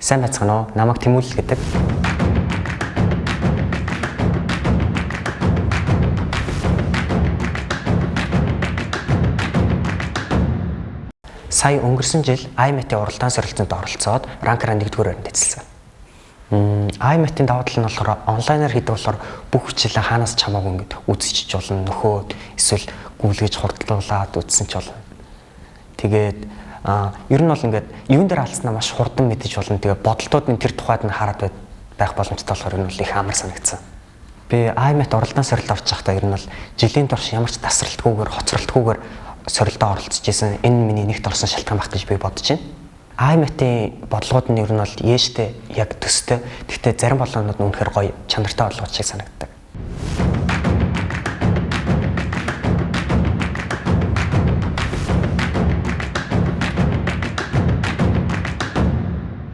Сайн байцгаана уу? Намайг Тэмүүлэл гэдэг. Сая өнгөрсөн жил IMET-ийн уралдаан сорилтонд оролцоод ранкераа 1-р байранд эзэлсэн. IMET-ийн давуу тал нь болохоор онлайнаар хийдэг болохоор бүх хичээлээ хаанаас ч хамаагүй ингэж үзчихэж болно. Нөхөө эсвэл гүйлгэж хурдлуулад үзсэн ч болно. Тэгээд ер нь бол ингээд юун дээр алдснаа маш хурдан мэдэж болно. Тэгээ бодолтууд нь тэр тухайд нь хараад байх боломжтой болохоор ер нь бол их амар санагдсан. Би IMET уралдаан сорилт орж байхдаа ер нь бол жилийн турш ямар ч тасралтгүйгээр, хоцролтгүйгээр сорилтоо оролцож исэн. Энэ миний нэгт орсон шалтгаан байх гэж би бодож байна. IMET-ийн бодлогод нь ер нь бол ээжтэй яг төстэй. Гэхдээ зарим болгоонууд нь үнэхээр гоё чанартай бодлого шиг санагддаг.